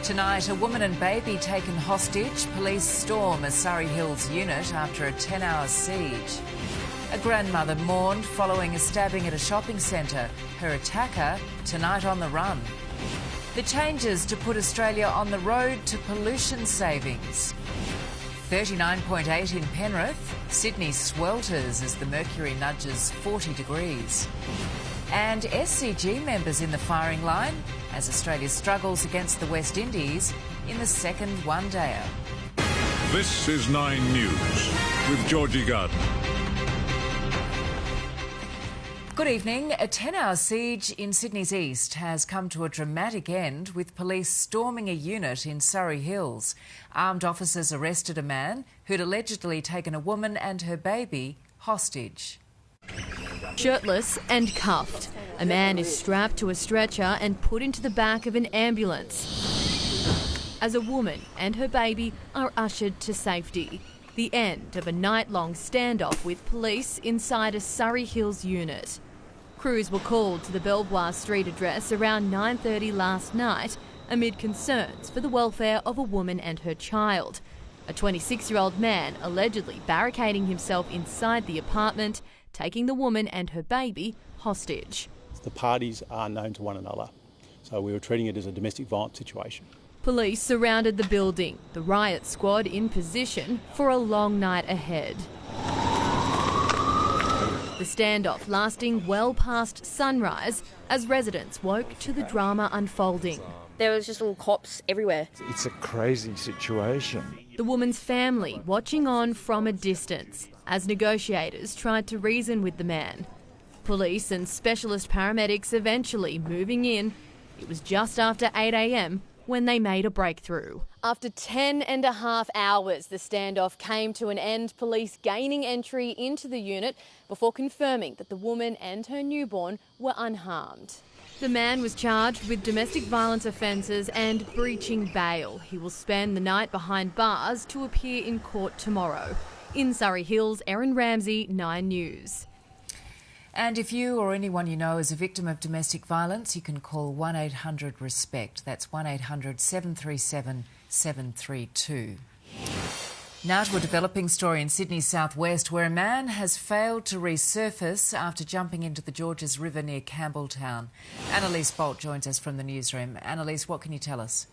Tonight, a woman and baby taken hostage. Police storm a Surrey Hills unit after a 10-hour siege. A grandmother mourned following a stabbing at a shopping centre. Her attacker tonight on the run. The changes to put Australia on the road to pollution savings. 39.8 in Penrith. Sydney swelters as the mercury nudges 40 degrees. And SCG members in the firing line as Australia struggles against the West Indies in the second one-dayer. This is 9 News with Georgie, Gardner. Good evening. A 10-hour siege in Sydney's east has come to a dramatic end with police storming a unit in Surrey Hills. Armed officers arrested a man who'd allegedly taken a woman and her baby hostage. Shirtless and cuffed, a man is strapped to a stretcher and put into the back of an ambulance as a woman and her baby are ushered to safety. The end of a night-long standoff with police inside a Surrey Hills unit. Crews were called to the Belvoir Street address around 9:30 last night amid concerns for the welfare of a woman and her child. A 26-year-old man allegedly barricading himself inside the apartment, taking the woman and her baby hostage. The parties are known to one another, so we were treating it as a domestic violence situation. Police surrounded the building, the riot squad in position for a long night ahead. The standoff lasting well past sunrise as residents woke to the drama unfolding. There was just little cops everywhere. It's a crazy situation. The woman's family watching on from a distance as negotiators tried to reason with the man. Police and specialist paramedics eventually moving in. It was just after 8 a.m. when they made a breakthrough. After 10.5 hours, the standoff came to an end, police gaining entry into the unit before confirming that the woman and her newborn were unharmed. The man was charged with domestic violence offences and breaching bail. He will spend the night behind bars to appear in court tomorrow. In Surrey Hills, Erin Ramsey, 9 News. And if you or anyone you know is a victim of domestic violence, you can call 1-800-RESPECT. That's 1-800-737-732. Now to a developing story in Sydney's southwest where a man has failed to resurface after jumping into the Georges River near Campbelltown. Annalise Bolt joins us from the newsroom. Annalise, what can you tell us?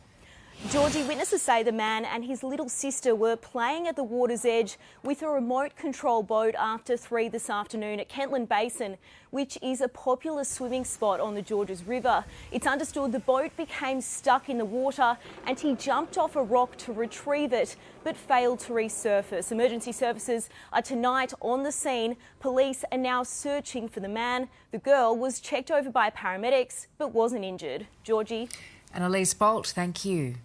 Georgie, witnesses say the man and his little sister were playing at the water's edge with a remote control boat after 3 this afternoon at Kentland Basin, which is a popular swimming spot on the Georges River. It's understood the boat became stuck in the water and he jumped off a rock to retrieve it but failed to resurface. Emergency services are tonight on the scene. Police are now searching for the man. The girl was checked over by paramedics but wasn't injured. Georgie? Annalise Bolt, thank you.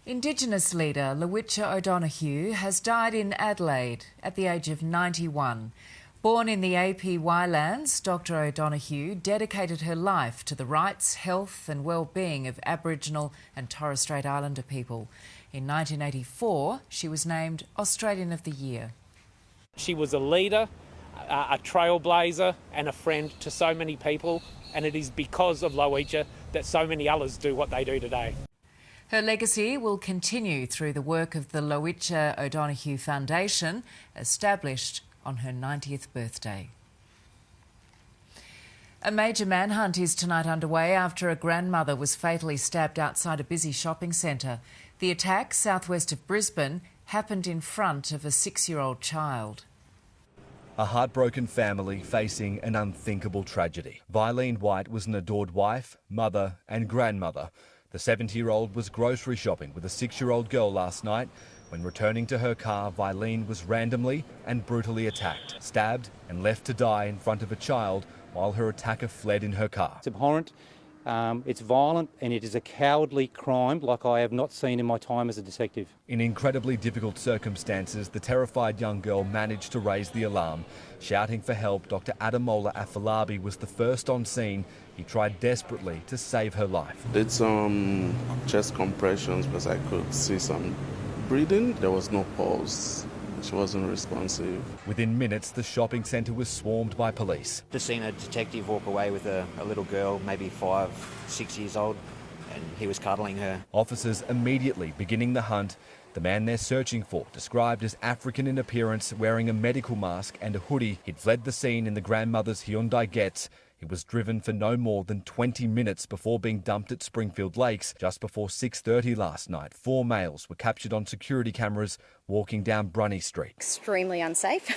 Indigenous leader Lowitja O'Donoghue has died in Adelaide at the age of 91. Born in the APY lands, Dr O'Donoghue dedicated her life to the rights, health and well-being of Aboriginal and Torres Strait Islander people. In 1984, she was named Australian of the Year. She was a leader, a trailblazer and a friend to so many people, and it is because of Lowitja that so many others do what they do today. Her legacy will continue through the work of the Lowitja O'Donoghue Foundation, established on her 90th birthday. A major manhunt is tonight underway after a grandmother was fatally stabbed outside a busy shopping centre. The attack, southwest of Brisbane, happened in front of a 6-year-old child. A heartbroken family facing an unthinkable tragedy. Vilene White was an adored wife, mother and grandmother. The 70-year-old was grocery shopping with a 6-year-old girl last night. When returning to her car, Vilene was randomly and brutally attacked, stabbed and left to die in front of a child while her attacker fled in her car. It's abhorrent, it's violent and it is a cowardly crime like I have not seen in my time as a detective. In incredibly difficult circumstances, the terrified young girl managed to raise the alarm. Shouting for help, Dr Adamola Afalabi was the first on scene. He tried desperately to save her life. Did some chest compressions because I could see some breathing. There was no pulse. She wasn't responsive. Within minutes, the shopping centre was swarmed by police. Just seen a detective walk away with a little girl, maybe 5, 6 years old, and he was cuddling her. Officers immediately beginning the hunt. The man they're searching for, described as African in appearance, wearing a medical mask and a hoodie. He'd fled the scene in the grandmother's Hyundai Getz. He was driven for no more than 20 minutes before being dumped at Springfield Lakes. Just before 6:30 last night, 4 males were captured on security cameras walking down Brunny Street. Extremely unsafe,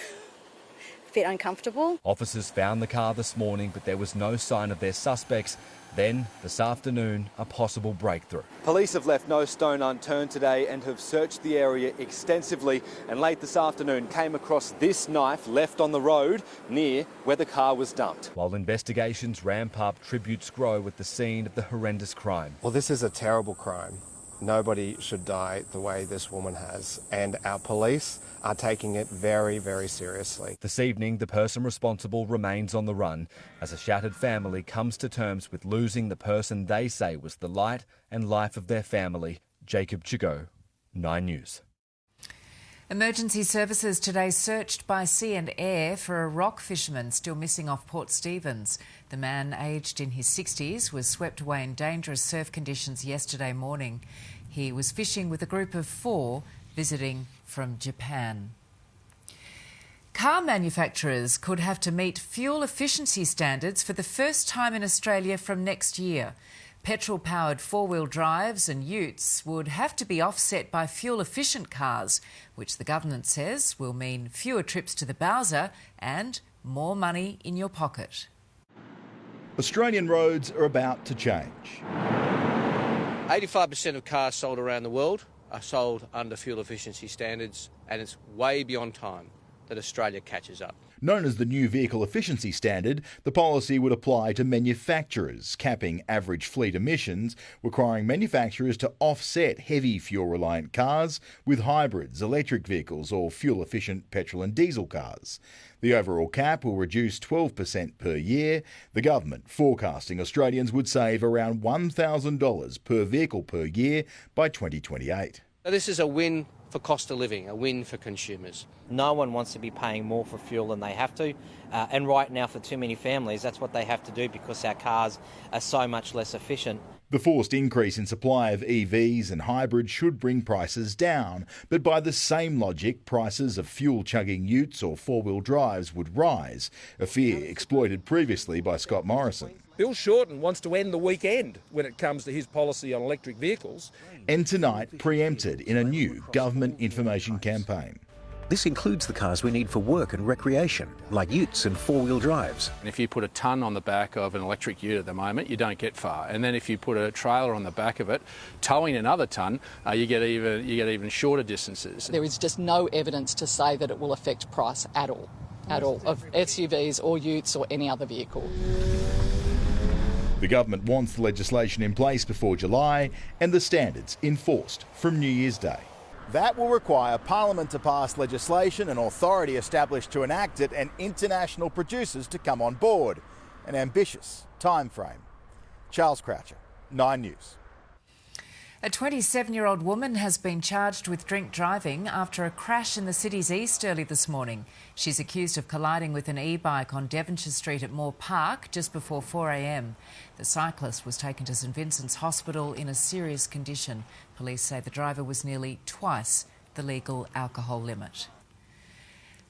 a bit uncomfortable. Officers found the car this morning, but there was no sign of their suspects. Then, this afternoon, a possible breakthrough. Police have left no stone unturned today and have searched the area extensively, and late this afternoon came across this knife left on the road near where the car was dumped. While investigations ramp up, tributes grow at the scene of the horrendous crime. Well, this is a terrible crime. Nobody should die the way this woman has, and our police are taking it very, very seriously. This evening, the person responsible remains on the run as a shattered family comes to terms with losing the person they say was the light and life of their family. Jacob Chigo, 9 News. Emergency services today searched by sea and air for a rock fisherman still missing off Port Stephens. The man, aged in his 60s, was swept away in dangerous surf conditions yesterday morning. He was fishing with a group of 4 visiting from Japan. Car manufacturers could have to meet fuel efficiency standards for the first time in Australia from next year. Petrol-powered 4-wheel drives and utes would have to be offset by fuel-efficient cars, which the government says will mean fewer trips to the Bowser and more money in your pocket. Australian roads are about to change. 85% of cars sold around the world are sold under fuel efficiency standards, and it's way beyond time that Australia catches up. Known as the New Vehicle Efficiency Standard, the policy would apply to manufacturers, capping average fleet emissions, requiring manufacturers to offset heavy fuel-reliant cars with hybrids, electric vehicles or fuel-efficient petrol and diesel cars. The overall cap will reduce 12% per year. The government forecasting Australians would save around $1,000 per vehicle per year by 2028. Now, this is a win for cost of living, a win for consumers. No one wants to be paying more for fuel than they have to, and right now for too many families that's what they have to do because our cars are so much less efficient. The forced increase in supply of EVs and hybrids should bring prices down, but by the same logic, prices of fuel-chugging utes or 4-wheel drives would rise, a fear exploited previously by Scott Morrison. Bill Shorten wants to end the weekend when it comes to his policy on electric vehicles. And tonight preempted in a new government information campaign. This includes the cars we need for work and recreation, like utes and 4-wheel drives. And if you put a tonne on the back of an electric ute at the moment, you don't get far. And then if you put a trailer on the back of it, towing another tonne, you get even shorter distances. There is just no evidence to say that it will affect price at all, of SUVs or utes or any other vehicle. The government wants the legislation in place before July and the standards enforced from New Year's Day. That will require Parliament to pass legislation, an authority established to enact it, and international producers to come on board. An ambitious time frame. Charles Croucher, 9 News. A 27-year-old woman has been charged with drink driving after a crash in the city's east early this morning. She's accused of colliding with an e-bike on Devonshire Street at Moore Park just before 4 a.m. The cyclist was taken to St Vincent's Hospital in a serious condition. Police say the driver was nearly twice the legal alcohol limit.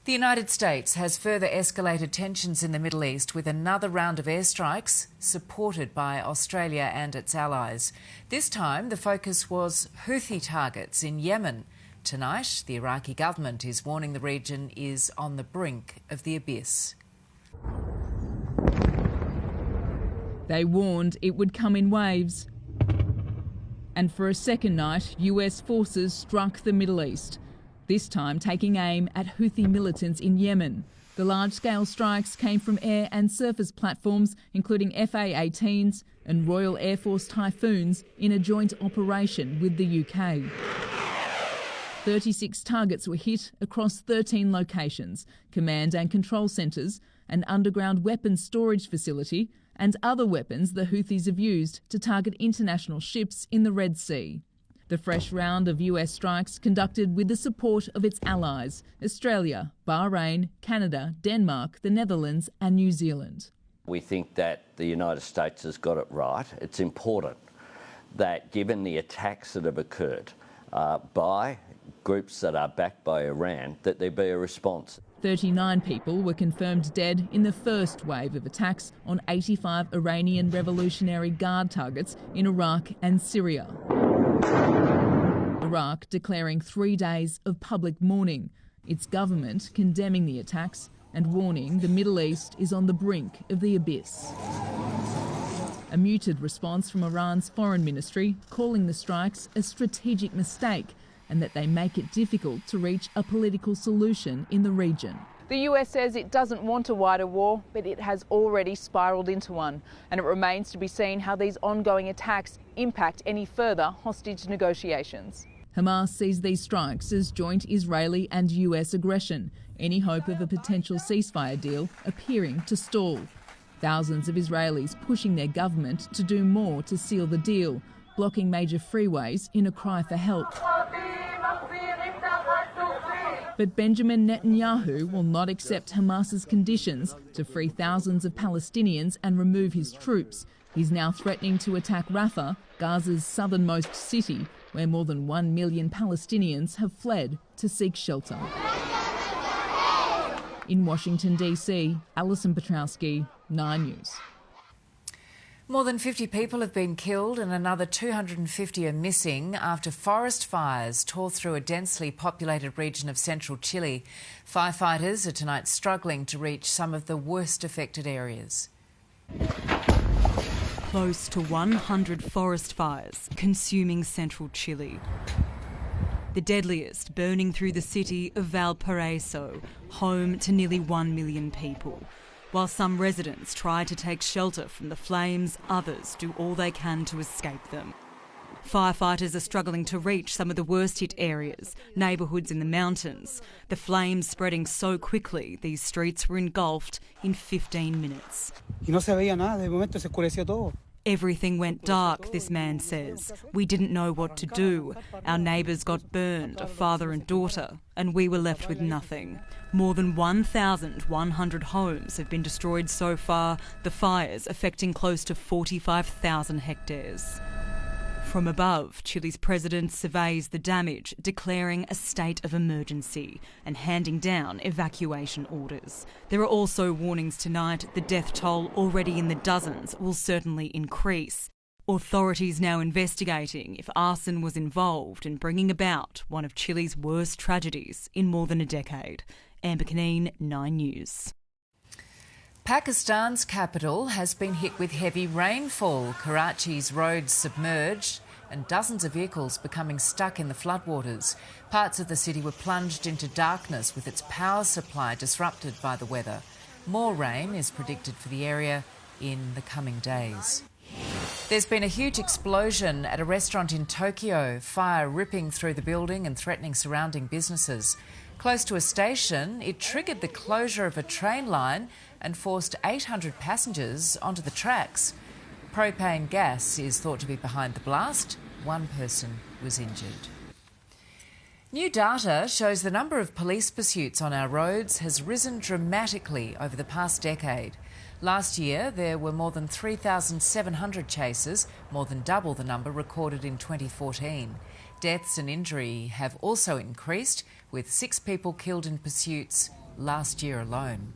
The United States has further escalated tensions in the Middle East with another round of airstrikes supported by Australia and its allies. This time, the focus was Houthi targets in Yemen. Tonight, the Iraqi government is warning the region is on the brink of the abyss. They warned it would come in waves. And for a second night, US forces struck the Middle East, this time taking aim at Houthi militants in Yemen. The large-scale strikes came from air and surface platforms, including FA-18s and Royal Air Force Typhoons, in a joint operation with the UK. 36 targets were hit across 13 locations, command and control centres, an underground weapons storage facility, and other weapons the Houthis have used to target international ships in the Red Sea. The fresh round of US strikes conducted with the support of its allies, Australia, Bahrain, Canada, Denmark, the Netherlands and New Zealand. We think that the United States has got it right. It's important that given the attacks that have occurred by groups that are backed by Iran, that there be a response. 39 people were confirmed dead in the first wave of attacks on 85 Iranian Revolutionary Guard targets in Iraq and Syria. Iraq declaring 3 days of public mourning, its government condemning the attacks and warning the Middle East is on the brink of the abyss. A muted response from Iran's foreign ministry calling the strikes a strategic mistake and that they make it difficult to reach a political solution in the region. The US says it doesn't want a wider war, but it has already spiralled into one, and it remains to be seen how these ongoing attacks impact any further hostage negotiations. Hamas sees these strikes as joint Israeli and US aggression, any hope of a potential ceasefire deal appearing to stall. Thousands of Israelis pushing their government to do more to seal the deal, blocking major freeways in a cry for help. But Benjamin Netanyahu will not accept Hamas's conditions to free thousands of Palestinians and remove his troops. He's now threatening to attack Rafah, Gaza's southernmost city, where more than 1 million Palestinians have fled to seek shelter. In Washington, D.C., Alison Petrowski, 9 News. More than 50 people have been killed and another 250 are missing after forest fires tore through a densely populated region of central Chile. Firefighters are tonight struggling to reach some of the worst affected areas. Close to 100 forest fires consuming central Chile. The deadliest burning through the city of Valparaiso, home to nearly 1 million people. While some residents try to take shelter from the flames, others do all they can to escape them. Firefighters are struggling to reach some of the worst hit areas, neighbourhoods in the mountains. The flames spreading so quickly, these streets were engulfed in 15 minutes. Everything went dark, this man says. We didn't know what to do. Our neighbours got burned, a father and daughter, and we were left with nothing. More than 1,100 homes have been destroyed so far, the fires affecting close to 45,000 hectares. From above, Chile's president surveys the damage, declaring a state of emergency and handing down evacuation orders. There are also warnings tonight the death toll, already in the dozens, will certainly increase. Authorities now investigating if arson was involved in bringing about one of Chile's worst tragedies in more than a decade. Amber Caneen, 9 News. Pakistan's capital has been hit with heavy rainfall. Karachi's roads submerged and dozens of vehicles becoming stuck in the floodwaters. Parts of the city were plunged into darkness with its power supply disrupted by the weather. More rain is predicted for the area in the coming days. There's been a huge explosion at a restaurant in Tokyo, fire ripping through the building and threatening surrounding businesses. Close to a station, it triggered the closure of a train line and forced 800 passengers onto the tracks. Propane gas is thought to be behind the blast. 1 person was injured. New data shows the number of police pursuits on our roads has risen dramatically over the past decade. Last year, there were more than 3,700 chases, more than double the number recorded in 2014. Deaths and injury have also increased, with 6 people killed in pursuits last year alone.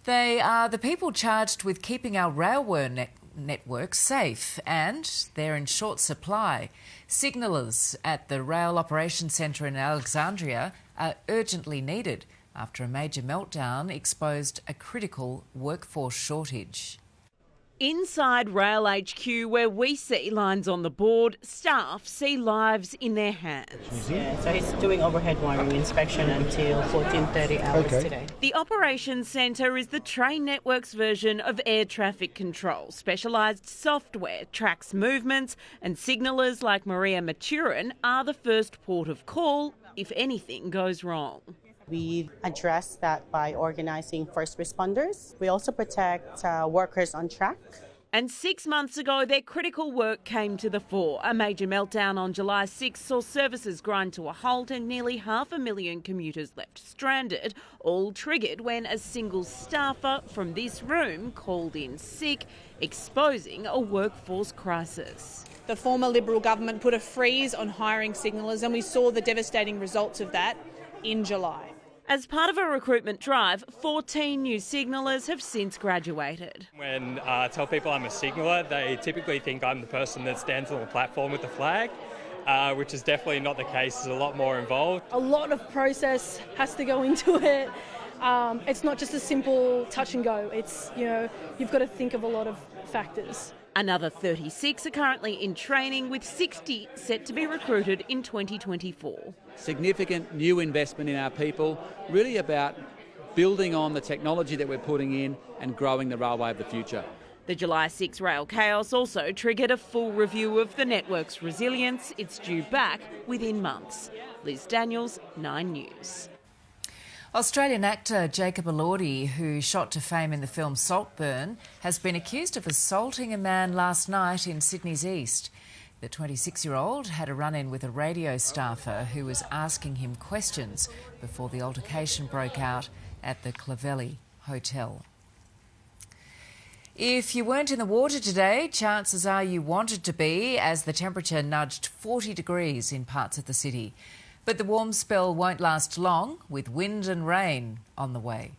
They are the people charged with keeping our railway network safe, and they're in short supply. Signallers at the Rail Operations Centre in Alexandria are urgently needed after a major meltdown exposed a critical workforce shortage. Inside Rail HQ, where we see lines on the board, staff see lives in their hands. Yeah, so he's doing overhead wiring inspection until 14:30 hours today. The Operations Centre is the train network's version of air traffic control. Specialised software tracks movements, and signallers like Maria Maturin are the first port of call if anything goes wrong. We address that by organising first responders. We also protect workers on track And 6 months ago, their critical work came to the fore. A major meltdown on July 6 saw services grind to a halt and nearly 500,000 commuters left stranded, all triggered when a single staffer from this room called in sick, exposing a workforce crisis. The former Liberal government put a freeze on hiring signallers, and we saw the devastating results of that in July. As part of a recruitment drive, 14 new signallers have since graduated. When I tell people I'm a signaller, they typically think I'm the person that stands on the platform with the flag, which is definitely not the case. There's a lot more involved. A lot of process has to go into it. It's not just a simple touch and go. It's, you've got to think of a lot of factors. Another 36 are currently in training, with 60 set to be recruited in 2024. Significant new investment in our people, really about building on the technology that we're putting in and growing the railway of the future. The July 6 rail chaos also triggered a full review of the network's resilience. It's due back within months. Liz Daniels, 9 News. Australian actor Jacob Elordi, who shot to fame in the film Saltburn, has been accused of assaulting a man last night in Sydney's East. The 26-year-old had a run-in with a radio staffer who was asking him questions before the altercation broke out at the Clovelly Hotel. If you weren't in the water today, chances are you wanted to be, as the temperature nudged 40 degrees in parts of the city. But the warm spell won't last long, with wind and rain on the way.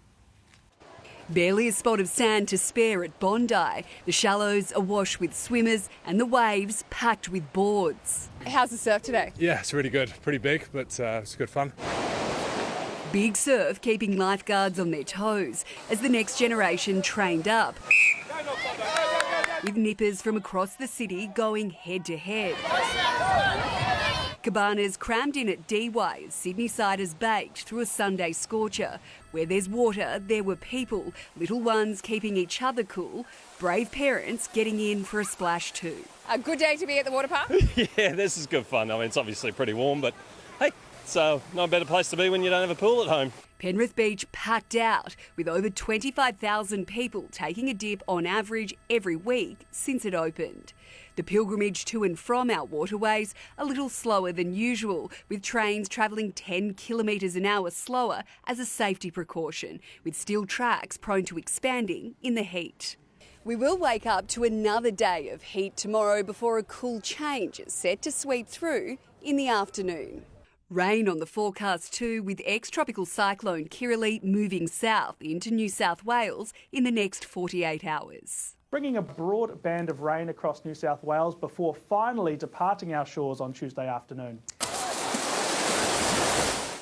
Barely a spot of sand to spare at Bondi. The shallows awash with swimmers and the waves packed with boards. How's the surf today? Yeah, it's really good. Pretty big, but it's good fun. Big surf keeping lifeguards on their toes as the next generation trained up, with nippers from across the city going head to head. Cabanas crammed in at D-Way as Sydney siders baked through a Sunday scorcher. Where there's water, there were people, little ones keeping each other cool, brave parents getting in for a splash too. A good day to be at the water park? Yeah, this is good fun. I mean, it's obviously pretty warm, but hey, it's not a better place to be when you don't have a pool at home. Penrith Beach packed out, with over 25,000 people taking a dip on average every week since it opened. The pilgrimage to and from our waterways a little slower than usual, with trains travelling 10 kilometres an hour slower as a safety precaution, with steel tracks prone to expanding in the heat. We will wake up to another day of heat tomorrow before a cool change is set to sweep through in the afternoon. Rain on the forecast too, with ex-tropical cyclone Kirrily moving south into New South Wales in the next 48 hours. Bringing a broad band of rain across New South Wales before finally departing our shores on Tuesday afternoon.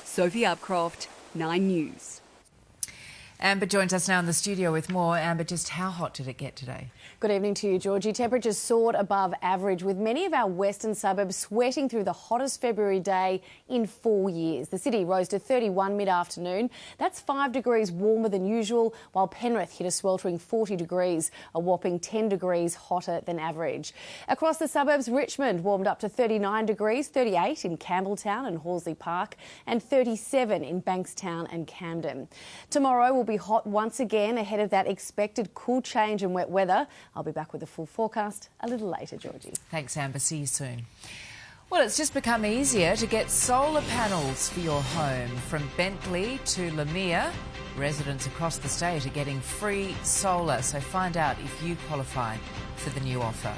Sophie Upcroft, 9 News. Amber joins us now in the studio with more. Amber, just how hot did it get today? Good evening to you, Georgie. Temperatures soared above average, with many of our western suburbs sweating through the hottest February day in 4 years. The city rose to 31 mid-afternoon. That's 5 degrees warmer than usual, while Penrith hit a sweltering 40 degrees, a whopping 10 degrees hotter than average. Across the suburbs, Richmond warmed up to 39 degrees, 38 in Campbelltown and Horsley Park, and 37 in Bankstown and Camden. Tomorrow will be hot once again ahead of that expected cool change and wet weather. I'll be back with a full forecast a little later, Georgie. Thanks, Amber. See you soon. Well, it's just become easier to get solar panels for your home. From Bentley to Lamia, residents across the state are getting free solar, so find out if you qualify for the new offer.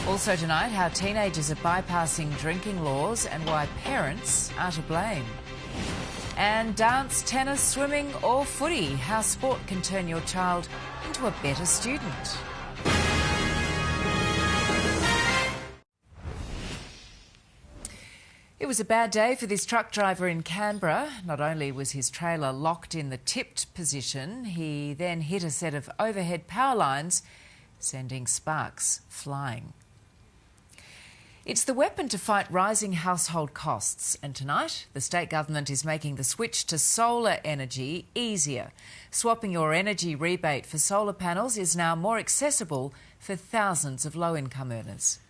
Also tonight, how teenagers are bypassing drinking laws and why parents are to blame. And dance, tennis, swimming or footy, how sport can turn your child into a better student. It was a bad day for this truck driver in Canberra. Not only was his trailer locked in the tipped position, he then hit a set of overhead power lines, sending sparks flying. It's the weapon to fight rising household costs, and tonight the state government is making the switch to solar energy easier. Swapping your energy rebate for solar panels is now more accessible for thousands of low-income earners.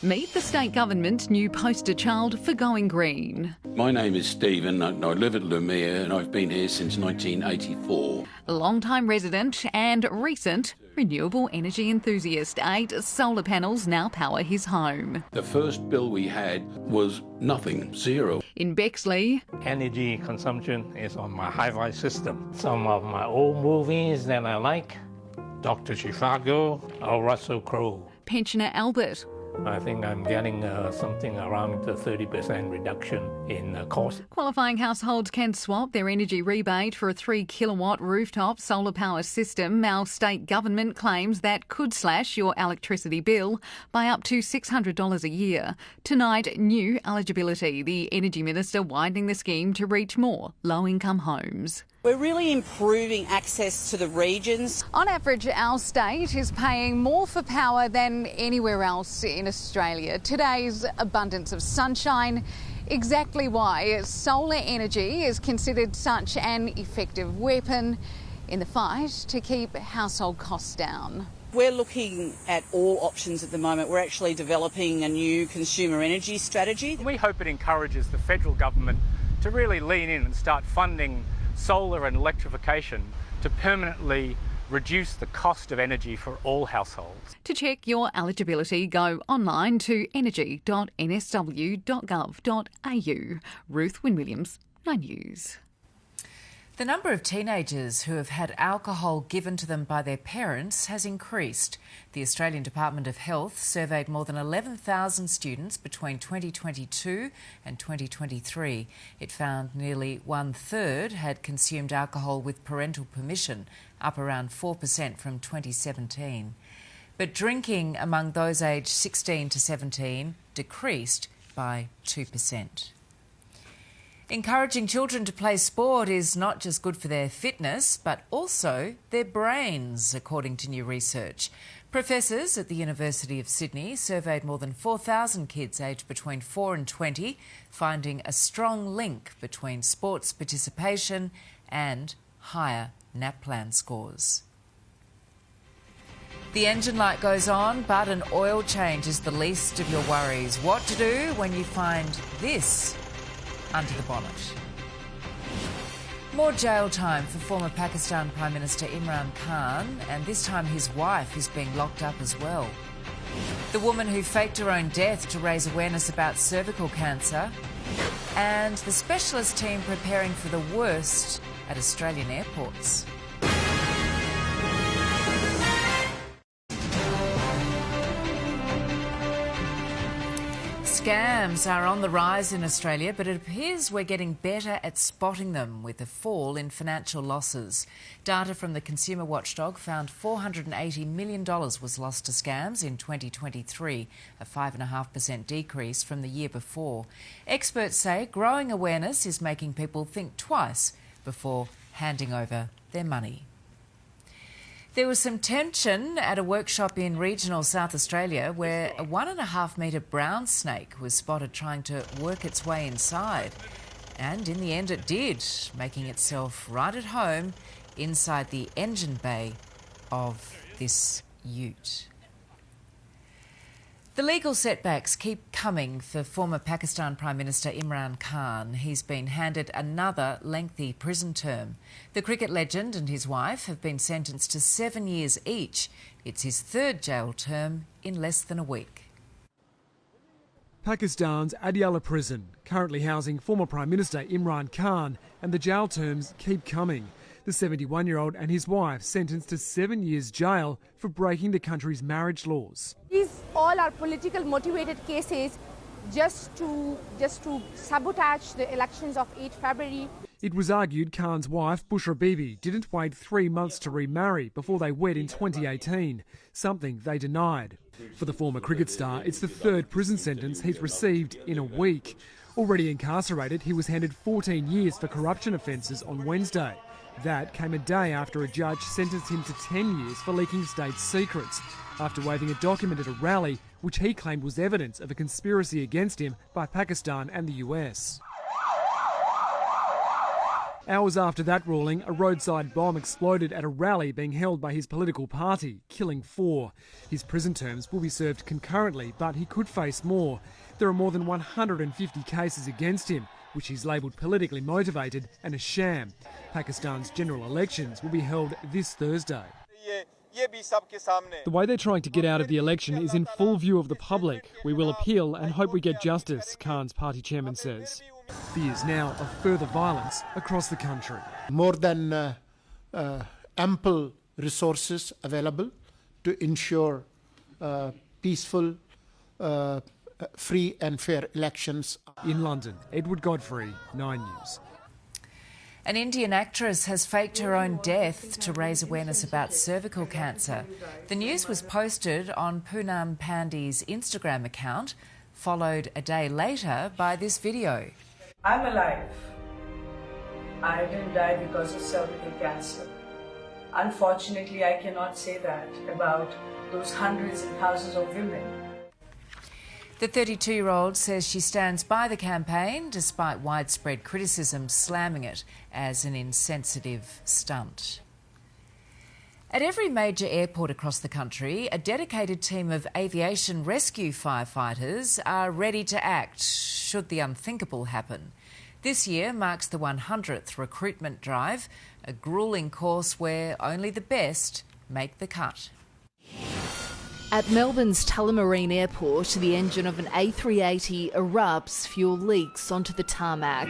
Meet the state government's new poster child for going green. My name is Stephen. I live at Lamia and I've been here since 1984. Long-time resident and recent Renewable energy enthusiast 8 solar panels now power his home. The first bill we had was nothing, zero. In Bexley, energy consumption is on my hi-fi system. Some of my old movies that I like, Dr. Zhivago or Russell Crowe. pensioner Albert. I think I'm getting something around the 30% reduction in cost. Qualifying households can swap their energy rebate for a 3 kilowatt rooftop solar power system. Our state government claims that could slash your electricity bill by up to $600 a year. Tonight, new eligibility. The Energy Minister widening the scheme to reach more low-income homes. We're really improving access to the regions. On average, our state is paying more for power than anywhere else in Australia. Today's abundance of sunshine, exactly why solar energy is considered such an effective weapon in the fight to keep household costs down. We're looking at all options at the moment. We're actually developing a new consumer energy strategy. We hope it encourages the federal government to really lean in and start funding solar and electrification to permanently reduce the cost of energy for all households. To check your eligibility, go online to energy.nsw.gov.au. Ruth Wynne-Williams, 9 News. The number of teenagers who have had alcohol given to them by their parents has increased. The Australian Department of Health surveyed more than 11,000 students between 2022 and 2023. It found nearly 1/3 had consumed alcohol with parental permission, up around 4% from 2017. But drinking among those aged 16 to 17 decreased by 2%. Encouraging children to play sport is not just good for their fitness, but also their brains, according to new research. Professors at the University of Sydney surveyed more than 4,000 kids aged between 4 and 20, finding a strong link between sports participation and higher NAPLAN scores. The engine light goes on, but an oil change is the least of your worries. What to do when you find this under the bonnet? More jail time for former Pakistan Prime Minister Imran Khan, and this time his wife is being locked up as well. The woman who faked her own death to raise awareness about cervical cancer, and the specialist team preparing for the worst at Australian airports. Scams are on the rise in Australia, but it appears we're getting better at spotting them with a fall in financial losses. Data from the Consumer Watchdog found $480 million was lost to scams in 2023, a 5.5% decrease from the year before. Experts say growing awareness is making people think twice before handing over their money. There was some tension at a workshop in regional South Australia where a 1.5 metre brown snake was spotted trying to work its way inside. And in the end it did, making itself right at home inside the engine bay of this ute. The legal setbacks keep coming for former Pakistan Prime Minister Imran Khan. He's been handed another lengthy prison term. The cricket legend and his wife have been sentenced to 7 years each. It's his third jail term in less than a week. Pakistan's Adiala prison, currently housing former Prime Minister Imran Khan, and the jail terms keep coming. The 71-year-old and his wife sentenced to 7 years jail for breaking the country's marriage laws. These all are political motivated cases just to sabotage the elections of 8 February. It was argued Khan's wife, Bushra Bibi, didn't wait 3 months to remarry before they wed in 2018, something they denied. For the former cricket star, it's the third prison sentence he's received in a week. Already incarcerated, he was handed 14 years for corruption offences on Wednesday. That came a day after a judge sentenced him to 10 years for leaking state secrets, after waving a document at a rally which he claimed was evidence of a conspiracy against him by Pakistan and the US. Hours after that ruling, a roadside bomb exploded at a rally being held by his political party, killing 4. His prison terms will be served concurrently, but he could face more. There are more than 150 cases against him, which he's labelled politically motivated and a sham. Pakistan's general elections will be held this Thursday. The way they're trying to get out of the election is in full view of the public. We will appeal and hope we get justice, Khan's party chairman says. Fears now of further violence across the country. More than ample resources available to ensure peaceful, free and fair elections. In London, Edward Godfrey, 9 News. An Indian actress has faked her own death to raise awareness about cervical cancer. The news was posted on Poonam Pandey's Instagram account, followed a day later by this video. I'm alive. I didn't die because of cervical cancer. Unfortunately, I cannot say that about those hundreds and thousands of women. The 32-year-old says she stands by the campaign despite widespread criticism slamming it as an insensitive stunt. At every major airport across the country, a dedicated team of aviation rescue firefighters are ready to act should the unthinkable happen. This year marks the 100th recruitment drive, a gruelling course where only the best make the cut. At Melbourne's Tullamarine Airport, the engine of an A380 erupts, fuel leaks onto the tarmac.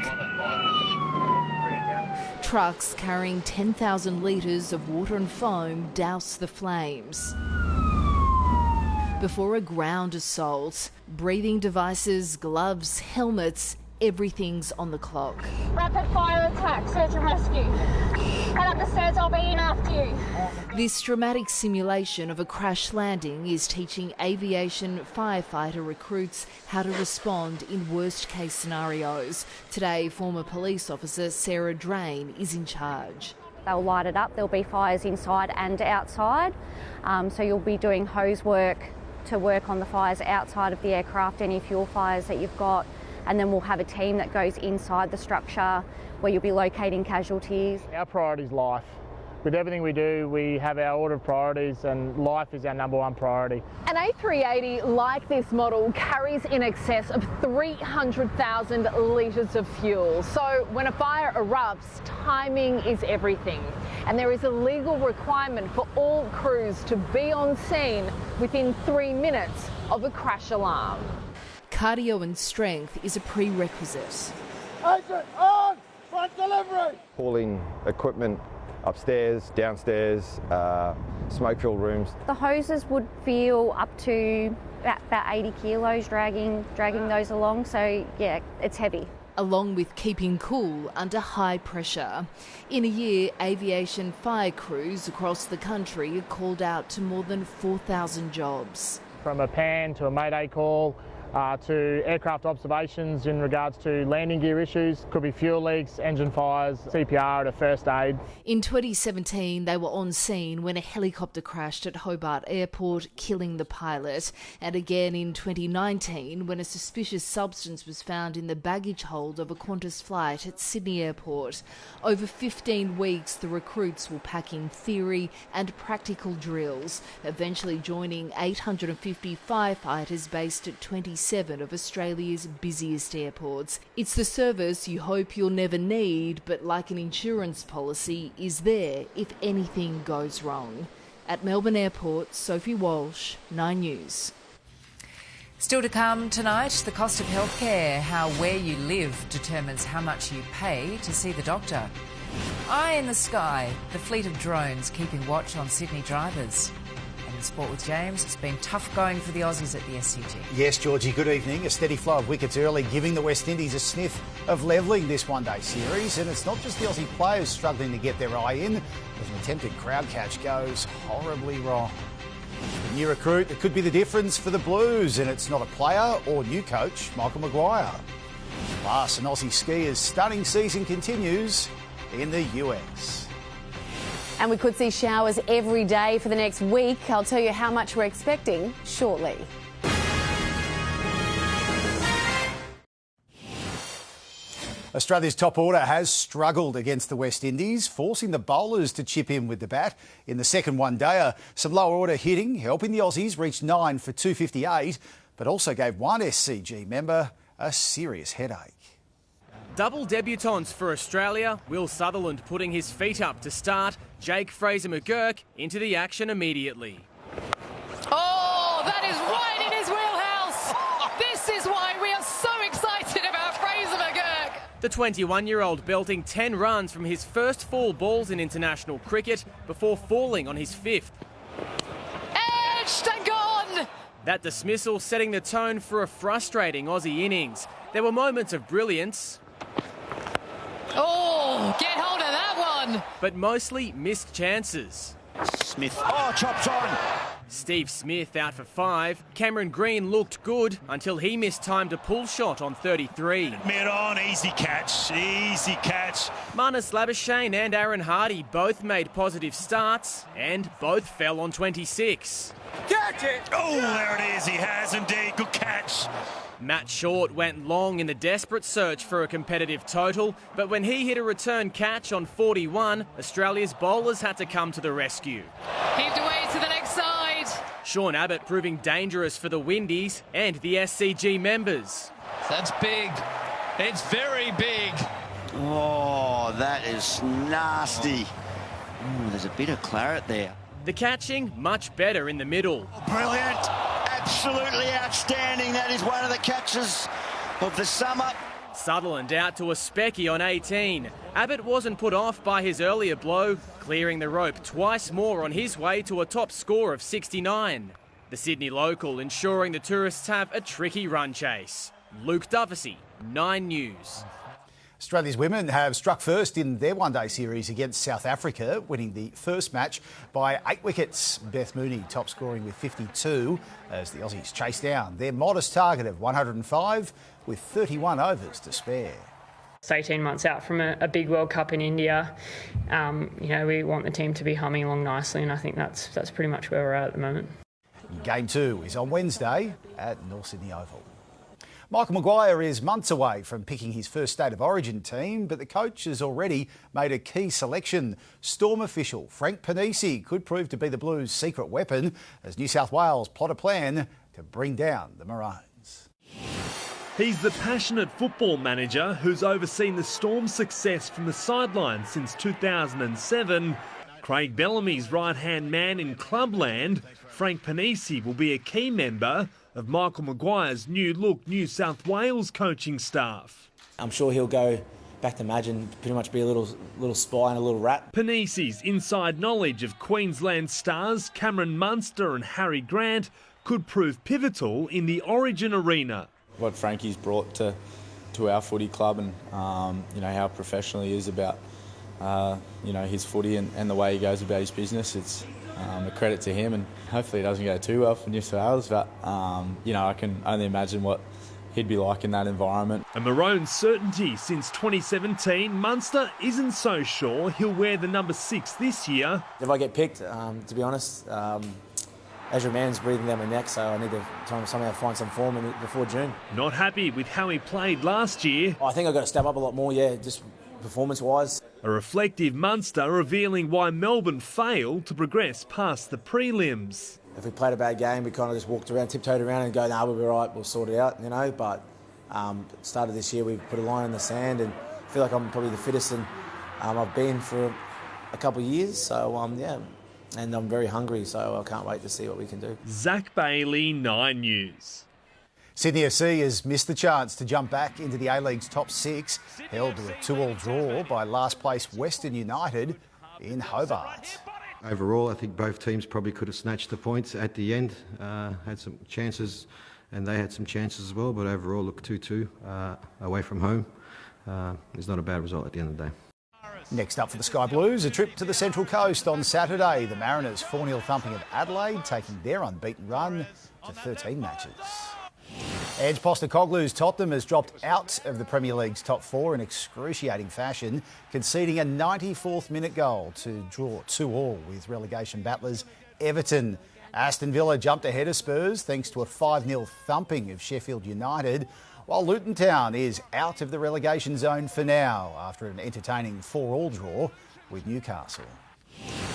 Trucks carrying 10,000 litres of water and foam douse the flames. Before a ground assault, breathing devices, gloves, helmets, everything's on the clock. Rapid fire attack, search and rescue. Head up the stairs, I'll be in after you. This dramatic simulation of a crash landing is teaching aviation firefighter recruits how to respond in worst-case scenarios. Today, former police officer Sarah Drain is in charge. They'll light it up, there'll be fires inside and outside, so you'll be doing hose work to work on the fires outside of the aircraft, any fuel fires that you've got. And then we'll have a team that goes inside the structure where you'll be locating casualties. Our priority is life. With everything we do, we have our order of priorities and life is our number one priority. An A380 like this model carries in excess of 300,000 litres of fuel. So when a fire erupts, timing is everything. And there is a legal requirement for all crews to be on scene within 3 minutes of a crash alarm. Cardio and strength is a prerequisite. Agent on! Front delivery! Hauling equipment upstairs, downstairs, smoke-filled rooms. The hoses would feel up to about 80 kilos dragging those along, so yeah, it's heavy. Along with keeping cool under high pressure. In a year, aviation fire crews across the country are called out to more than 4,000 jobs. From a pan to a mayday call, to aircraft observations in regards to landing gear issues, could be fuel leaks, engine fires, CPR to first aid. In 2017, they were on scene when a helicopter crashed at Hobart Airport, killing the pilot. And again in 2019, when a suspicious substance was found in the baggage hold of a Qantas flight at Sydney Airport. Over 15 weeks, the recruits will pack in theory and practical drills, eventually joining 850 firefighters based at 27 of Australia's busiest airports. It's the service you hope you'll never need, but like an insurance policy, is there if anything goes wrong. At Melbourne Airport, Sophie Walsh, 9 News. Still to come tonight, the cost of healthcare, how where you live determines how much you pay to see the doctor. Eye in the sky, the fleet of drones keeping watch on Sydney drivers. Sport with James. It's been tough going for the Aussies at the SCG. Yes, Georgie, good evening. A steady flow of wickets early, giving the West Indies a sniff of levelling this one-day series. And it's not just the Aussie players struggling to get their eye in, as an attempted crowd catch goes horribly wrong. The new recruit that could be the difference for the Blues, and it's not a player or new coach, Michael Maguire. Plus, an Aussie skier's stunning season continues in the US. And we could see showers every day for the next week. I'll tell you how much we're expecting shortly. Australia's top order has struggled against the West Indies, forcing the bowlers to chip in with the bat. In the second one-dayer, some lower order hitting, helping the Aussies reach 9 for 258, but also gave one SCG member a serious headache. Double debutants for Australia, Will Sutherland putting his feet up to start, Jake Fraser-McGurk into the action immediately. Oh, that is right in his wheelhouse. This is why we are so excited about Fraser-McGurk. The 21-year-old belting 10 runs from his first 4 balls in international cricket before falling on his 5th. Edged and gone. That dismissal setting the tone for a frustrating Aussie innings. There were moments of brilliance. Oh, get hold of that one. But mostly missed chances. Smith, chops on. Steve Smith out for 5. Cameron Green looked good until he missed time to pull shot on 33. Mid on, easy catch. Marnus Labuschagne and Aaron Hardy both made positive starts and both fell on 26. Catch it! Oh, there it is. He has indeed. Good catch. Matt Short went long in the desperate search for a competitive total, but when he hit a return catch on 41, Australia's bowlers had to come to the rescue. Heaved away to the next side. Sean Abbott proving dangerous for the Windies and the SCG members. That's big. It's very big. Oh, that is nasty. Ooh, there's a bit of claret there. The catching much better in the middle. Brilliant. Absolutely outstanding. That is one of the catches of the summer. Sutherland out to a specky on 18. Abbott wasn't put off by his earlier blow, clearing the rope twice more on his way to a top score of 69. The Sydney local ensuring the tourists have a tricky run chase. Luke Duffy, 9 News. Australia's women have struck first in their one-day series against South Africa, winning the first match by 8 wickets. Beth Mooney top scoring with 52 as the Aussies chase down their modest target of 105 with 31 overs to spare. It's 18 months out from a big World Cup in India. We want the team to be humming along nicely, and I think that's pretty much where we're at the moment. Game 2 is on Wednesday at North Sydney Oval. Michael Maguire is months away from picking his first State of Origin team, but the coach has already made a key selection. Storm official Frank Panisi could prove to be the Blues' secret weapon as New South Wales plot a plan to bring down the Maroons. He's the passionate football manager who's overseen the Storm's success from the sidelines since 2007. Craig Bellamy's right-hand man in clubland, Frank Panisi, will be a key member of Michael Maguire's new-look New South Wales coaching staff. I'm sure he'll go back to Madge and pretty much be a little spy and a little rat. Panisi's inside knowledge of Queensland stars Cameron Munster and Harry Grant could prove pivotal in the Origin arena. What Frankie's brought to our footy club and how professional he is about his footy and the way he goes about his business, it's a credit to him, and hopefully it doesn't go too well for New South Wales, but I can only imagine what he'd be like in that environment. A Maroon certainty since 2017, Munster isn't so sure he'll wear the number 6 this year. If I get picked, to be honest, Azure Man's breathing down my neck, so I need to try and somehow find some form before June. Not happy with how he played last year. I think I've got to step up a lot more, just performance-wise. A reflective Munster revealing why Melbourne failed to progress past the prelims. If we played a bad game, we kind of just walked around, tiptoed around and go, no, we'll be right, we'll sort it out, But started this year, we put a line in the sand and I feel like I'm probably the fittest and I've been for a couple of years. So, and I'm very hungry, so I can't wait to see what we can do. Zach Bailey, 9 News. Sydney FC has missed the chance to jump back into the A-League's top 6, held to a 2-2 draw by last-place Western United in Hobart. Overall, I think both teams probably could have snatched the points at the end, had some chances, and they had some chances as well, but overall, look, 2-2 away from home is not a bad result at the end of the day. Next up for the Sky Blues, a trip to the Central Coast on Saturday. The Mariners 4-0 thumping of Adelaide, taking their unbeaten run to 13 matches. Edge Postecoglou's Tottenham has dropped out of the Premier League's top 4 in excruciating fashion, conceding a 94th minute goal to draw 2-2 with relegation battlers Everton. Aston Villa jumped ahead of Spurs thanks to a 5-0 thumping of Sheffield United, while Luton Town is out of the relegation zone for now after an entertaining 4-4 draw with Newcastle.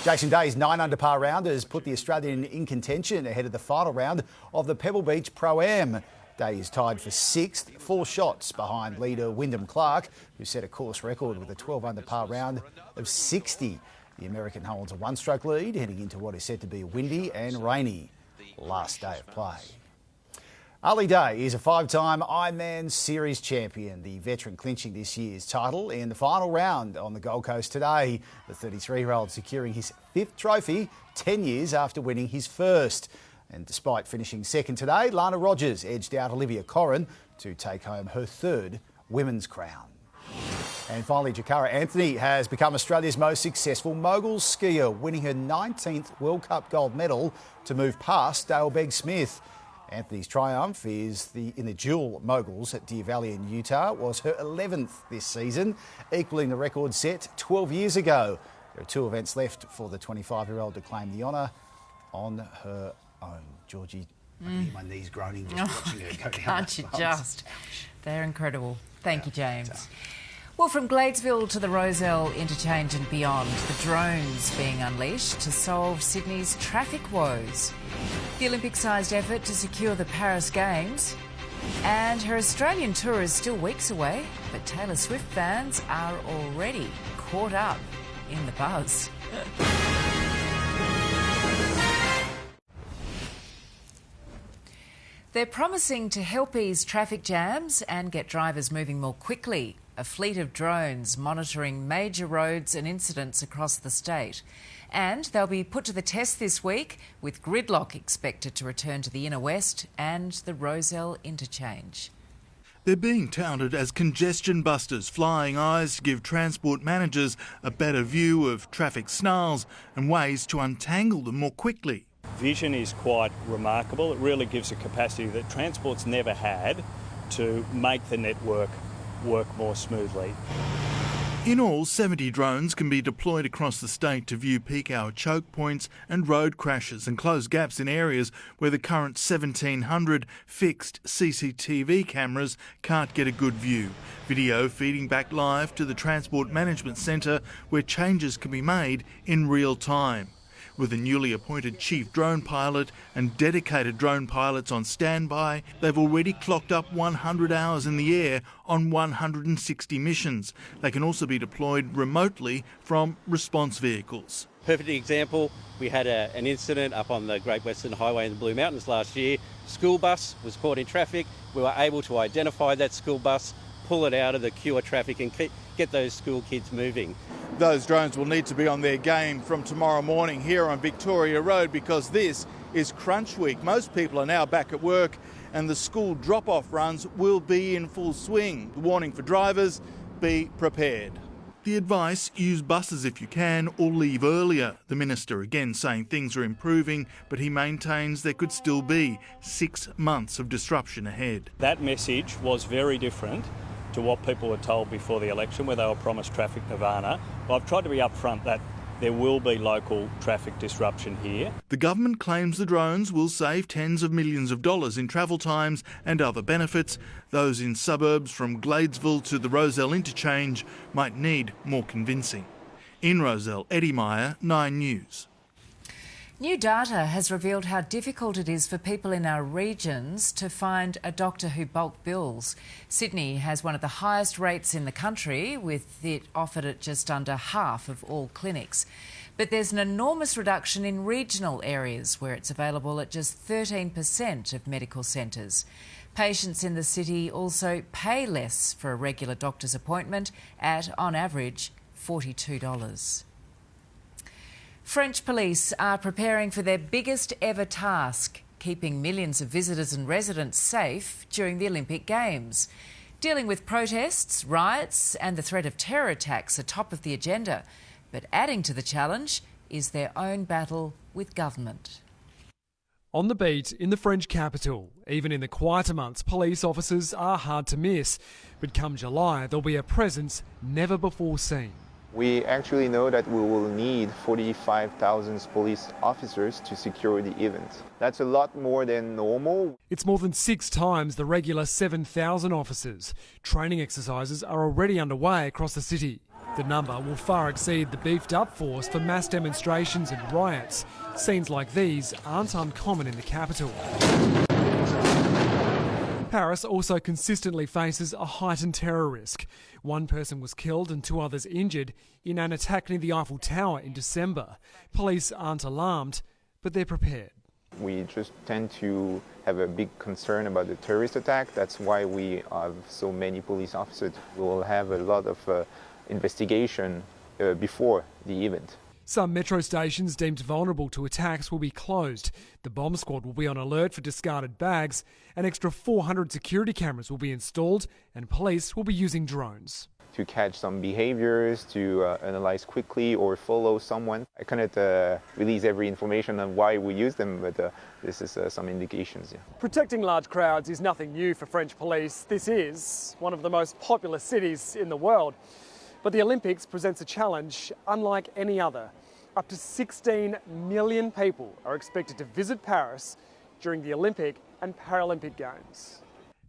Jason Day's 9 under par round has put the Australian in contention ahead of the final round of the Pebble Beach Pro-Am. Day is tied for 6th, 4 shots behind leader Wyndham Clark, who set a course record with a 12 under par round of 60. The American holds a one-stroke lead heading into what is said to be a windy and rainy last day of play. Ali Day is a five-time Ironman Series champion, the veteran clinching this year's title in the final round on the Gold Coast today. The 33-year-old securing his fifth trophy 10 years after winning his first. And despite finishing second today, Lana Rogers edged out Olivia Corrin to take home her third women's crown. And finally, Jakara Anthony has become Australia's most successful mogul skier, winning her 19th World Cup gold medal to move past Dale Begg-Smith. Anthony's triumph is in the dual moguls at Deer Valley in Utah was her 11th this season, equalling the record set 12 years ago. There are two events left for the 25-year-old to claim the honour on her own. Georgie, I can hear my knees groaning just watching her go down. Can't you just? They're incredible. Thank you, James. Well, from Gladesville to the Rozelle interchange and beyond, the drones being unleashed to solve Sydney's traffic woes. The Olympic-sized effort to secure the Paris Games. And her Australian tour is still weeks away, but Taylor Swift fans are already caught up in the buzz. They're promising to help ease traffic jams and get drivers moving more quickly. A fleet of drones monitoring major roads and incidents across the state. And they'll be put to the test this week, with gridlock expected to return to the inner west and the Rozelle interchange. They're being touted as congestion busters, flying eyes to give transport managers a better view of traffic snarls and ways to untangle them more quickly. Vision is quite remarkable. It really gives a capacity that transport's never had to make the network work more smoothly. In all, 70 drones can be deployed across the state to view peak hour choke points and road crashes and close gaps in areas where the current 1,700 fixed CCTV cameras can't get a good view. Video feeding back live to the Transport Management Centre where changes can be made in real time. With a newly appointed chief drone pilot and dedicated drone pilots on standby, they've already clocked up 100 hours in the air on 160 missions. They can also be deployed remotely from response vehicles. Perfect example, we had an incident up on the Great Western Highway in the Blue Mountains last year. School bus was caught in traffic. We were able to identify that school bus, pull it out of the queue of traffic and get those school kids moving. Those drones will need to be on their game from tomorrow morning here on Victoria Road because this is crunch week. Most people are now back at work and the school drop-off runs will be in full swing. The warning for drivers, be prepared. The advice, use buses if you can or leave earlier. The Minister again saying things are improving, but he maintains there could still be 6 months of disruption ahead. That message was very different to what people were told before the election, where they were promised traffic nirvana. Well, I've tried to be upfront that there will be local traffic disruption here. The government claims the drones will save tens of millions of dollars in travel times and other benefits. Those in suburbs from Gladesville to the Rozelle interchange might need more convincing. In Rozelle, Eddie Meyer, 9 News. New data has revealed how difficult it is for people in our regions to find a doctor who bulk bills. Sydney has one of the highest rates in the country, with it offered at just under half of all clinics. But there's an enormous reduction in regional areas where it's available at just 13% of medical centres. Patients in the city also pay less for a regular doctor's appointment at, on average, $42. French police are preparing for their biggest ever task, keeping millions of visitors and residents safe during the Olympic Games. Dealing with protests, riots and the threat of terror attacks are top of the agenda. But adding to the challenge is their own battle with government. On the beat in the French capital, even in the quieter months, police officers are hard to miss. But come July, there'll be a presence never before seen. We actually know that we will need 45,000 police officers to secure the event. That's a lot more than normal. It's more than 6 times the regular 7,000 officers. Training exercises are already underway across the city. The number will far exceed the beefed-up force for mass demonstrations and riots. Scenes like these aren't uncommon in the capital. Paris also consistently faces a heightened terror risk. One person was killed and 2 others injured in an attack near the Eiffel Tower in December. Police aren't alarmed, but they're prepared. We just tend to have a big concern about the terrorist attack. That's why we have so many police officers. We will have a lot of investigation before the event. Some metro stations deemed vulnerable to attacks will be closed. The bomb squad will be on alert for discarded bags. An extra 400 security cameras will be installed and police will be using drones. To catch some behaviours, to analyse quickly or follow someone. I cannot release every information on why we use them, but this is some indications. Yeah. Protecting large crowds is nothing new for French police. This is one of the most populous cities in the world. But the Olympics presents a challenge unlike any other. Up to 16 million people are expected to visit Paris during the Olympic and Paralympic Games.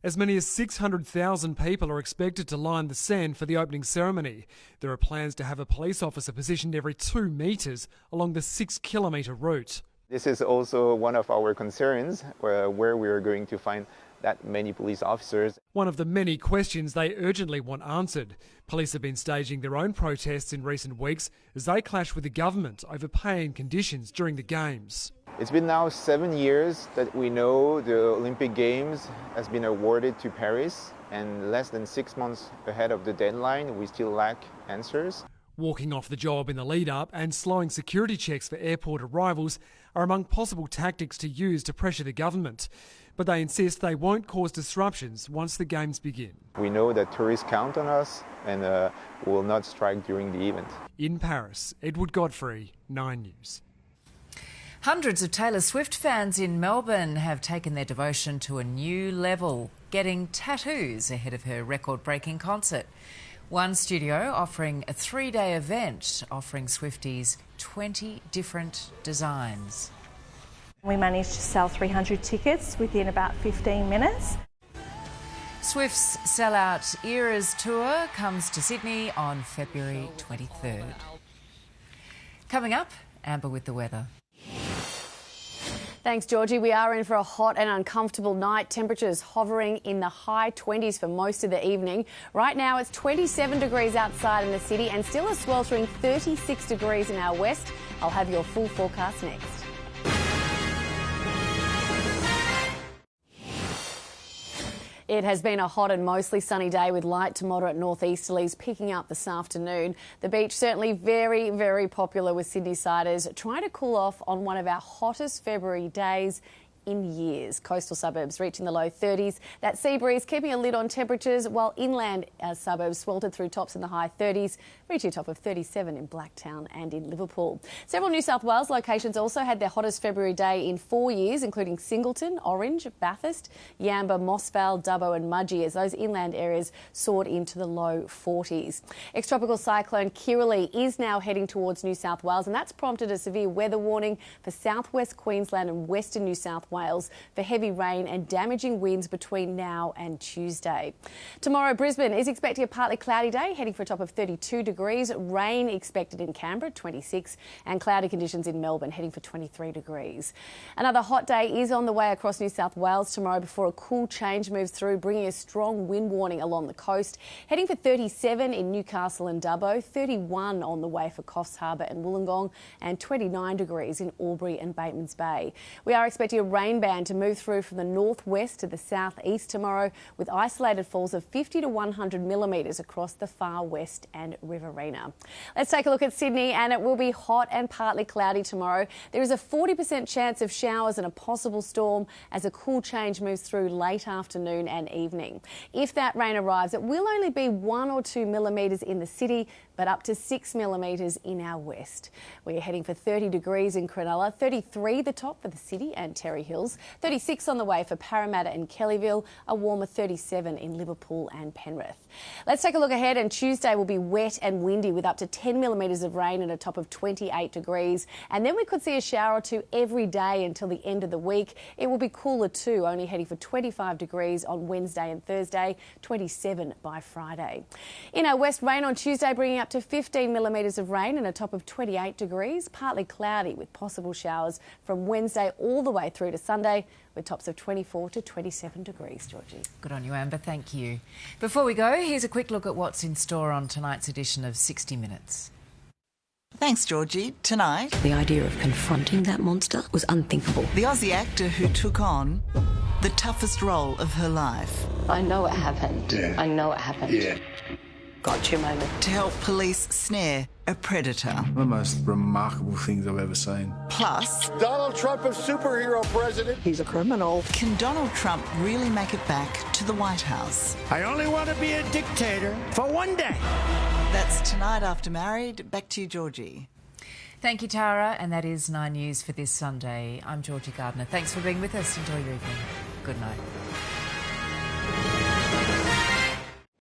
As many as 600,000 people are expected to line the Seine for the opening ceremony. There are plans to have a police officer positioned every 2 metres along the 6-kilometre route. This is also one of our concerns, where we are going to find that many police officers. One of the many questions they urgently want answered. Police have been staging their own protests in recent weeks as they clash with the government over pay and conditions during the Games. It's been now 7 years that we know the Olympic Games has been awarded to Paris, and less than 6 months ahead of the deadline, we still lack answers. Walking off the job in the lead-up and slowing security checks for airport arrivals are among possible tactics to use to pressure the government. But they insist they won't cause disruptions once the Games begin. We know that tourists count on us and we will not strike during the event. In Paris, Edward Godfrey, 9 News. Hundreds of Taylor Swift fans in Melbourne have taken their devotion to a new level, getting tattoos ahead of her record-breaking concert. One studio offering a 3-day event, offering Swifties 20 different designs. We managed to sell 300 tickets within about 15 minutes. Swift's sellout Eras tour comes to Sydney on February 23rd. Coming up, Amber with the weather. Thanks, Georgie. We are in for a hot and uncomfortable night. Temperatures hovering in the high 20s for most of the evening. Right now it's 27 degrees outside in the city and still a sweltering 36 degrees in our west. I'll have your full forecast next. It has been a hot and mostly sunny day with light to moderate northeasterlies picking up this afternoon. The beach certainly very, very popular with Sydney-siders trying to cool off on one of our hottest February days in years. Coastal suburbs reaching the low 30s. That sea breeze keeping a lid on temperatures, while inland suburbs sweltered through tops in the high 30s, reaching a top of 37 in Blacktown and in Liverpool. Several New South Wales locations also had their hottest February day in 4 years, including Singleton, Orange, Bathurst, Yamba, Mossvale, Dubbo and Mudgee, as those inland areas soared into the low 40s. Ex-tropical cyclone Kirrily is now heading towards New South Wales, and that's prompted a severe weather warning for southwest Queensland and western New South Wales for heavy rain and damaging winds between now and Tuesday. Tomorrow, Brisbane is expecting a partly cloudy day, heading for a top of 32 degrees. Rain expected in Canberra, 26, and cloudy conditions in Melbourne, heading for 23 degrees. Another hot day is on the way across New South Wales tomorrow before a cool change moves through, bringing a strong wind warning along the coast, heading for 37 in Newcastle and Dubbo, 31 on the way for Coffs Harbour and Wollongong, and 29 degrees in Albury and Batemans Bay. We are expecting a rain band to move through from the northwest to the southeast tomorrow, with isolated falls of 50 to 100 millimetres across the far west and Riverina. Let's take a look at Sydney, and it will be hot and partly cloudy tomorrow. There is a 40% chance of showers and a possible storm as a cool change moves through late afternoon and evening. If that rain arrives, it will only be 1 or 2 millimetres in the city, but up to 6 millimetres in our west. We're heading for 30 degrees in Cronulla, 33 the top for the city and Terry Hills, 36 on the way for Parramatta and Kellyville, a warmer 37 in Liverpool and Penrith. Let's take a look ahead, and Tuesday will be wet and windy with up to 10 millimetres of rain and a top of 28 degrees. And then we could see a shower or two every day until the end of the week. It will be cooler too, only heading for 25 degrees on Wednesday and Thursday, 27 by Friday. In our west, rain on Tuesday bringing up up to 15 millimetres of rain and a top of 28 degrees. Partly cloudy with possible showers from Wednesday all the way through to Sunday, with tops of 24 to 27 degrees, Georgie. Good on you, Amber. Thank you. Before we go, here's a quick look at what's in store on tonight's edition of 60 Minutes. Thanks, Georgie. Tonight, the idea of confronting that monster was unthinkable. The Aussie actor who took on the toughest role of her life. I know it happened. Yeah. I know it happened. Yeah. Gotcha moment. To help police snare a predator. One of the most remarkable things I've ever seen. Plus, Donald Trump, a superhero president. He's a criminal. Can Donald Trump really make it back to the White House? I only want to be a dictator for one day. That's tonight after Married. Back to you, Georgie. Thank you, Tara, and that is 9 News for this Sunday. I'm Georgie Gardner. Thanks for being with us. Enjoy your evening. Good night.